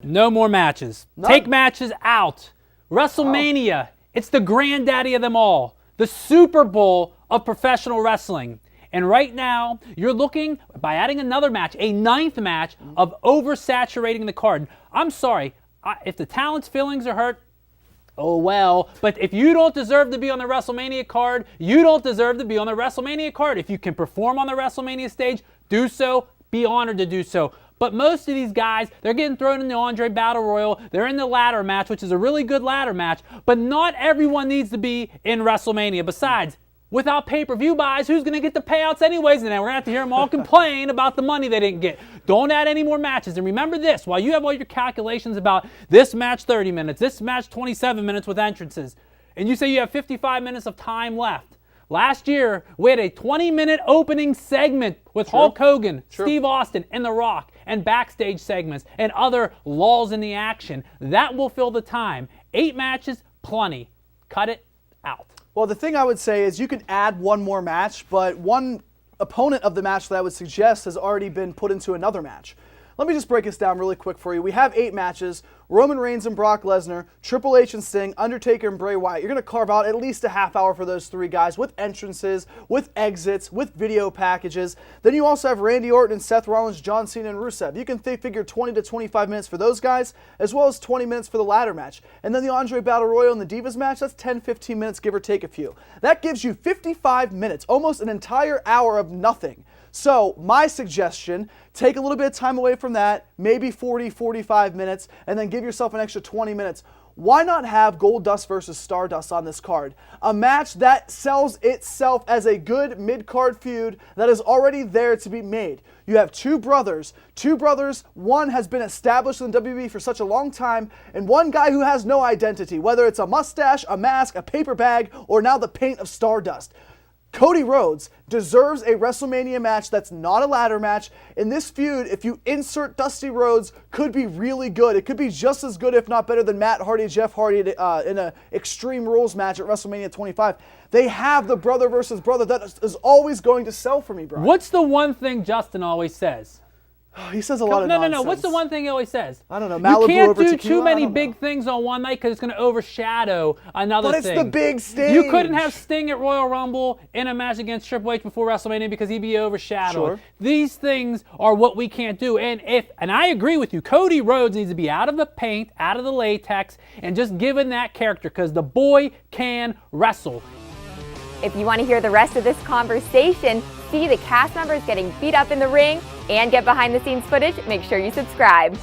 No more matches. None. Take matches out. WrestleMania, it's the granddaddy of them all. The Super Bowl of professional wrestling. And right now, you're looking, by adding another match, a 9th match, of oversaturating the card. I'm sorry, if the talent's feelings are hurt, oh well. But if you don't deserve to be on the WrestleMania card, you don't deserve to be on the WrestleMania card. If you can perform on the WrestleMania stage, do so. Be honored to do so. But most of these guys, they're getting thrown in the Andre Battle Royal. They're in the ladder match, which is a really good ladder match. But not everyone needs to be in WrestleMania. Besides, without pay-per-view buys, who's going to get the payouts anyways? And then we're going to have to hear them all complain about the money they didn't get. Don't add any more matches. And remember this, while you have all your calculations about this match 30 minutes, this match 27 minutes with entrances, and you say you have 55 minutes of time left. Last year, we had a 20-minute opening segment with Hulk Hogan, Steve Austin, and The Rock, and backstage segments, and other lulls in the action. That will fill the time. 8 matches, plenty. Cut it out. Well, the thing I would say is you can add one more match, but one opponent of the match that I would suggest has already been put into another match. Let me just break this down really quick for you. We have 8 matches: Roman Reigns and Brock Lesnar, Triple H and Sting, Undertaker and Bray Wyatt. You're going to carve out at least a half hour for those 3 guys with entrances, with exits, with video packages. Then you also have Randy Orton and Seth Rollins, John Cena and Rusev. You can figure 20 to 25 minutes for those guys, as well as 20 minutes for the ladder match. And then the Andre Battle Royal and the Divas match, that's 10, 15 minutes, give or take a few. That gives you 55 minutes, almost an entire hour of nothing. So my suggestion, take a little bit of time away from that, maybe 40, 45 minutes, and then give yourself an extra 20 minutes. Why not have Goldust versus Stardust on this card? A match that sells itself as a good mid-card feud that is already there to be made. You have two brothers. One has been established in WWE for such a long time, and one guy who has no identity, whether it's a mustache, a mask, a paper bag, or now the paint of Stardust. Cody Rhodes deserves a WrestleMania match that's not a ladder match. In this feud, if you insert Dusty Rhodes, could be really good. It could be just as good, if not better, than Matt Hardy and Jeff Hardy in an Extreme Rules match at WrestleMania 25. They have the brother versus brother that is always going to sell for me, Brian. What's the one thing Justin always says? He says a lot of nonsense. No. What's the one thing he always says? I don't know. Malibu you can't over do tequila? too many big things on one night because it's going to overshadow another thing. But it's the big stage. You couldn't have Sting at Royal Rumble in a match against Triple H before WrestleMania because he'd be overshadowed. Sure. These things are what we can't do. And I agree with you, Cody Rhodes needs to be out of the paint, out of the latex, and just given that character because the boy can wrestle. If you want to hear the rest of this conversation, see the cast members getting beat up in the ring, and get behind the scenes footage, make sure you subscribe.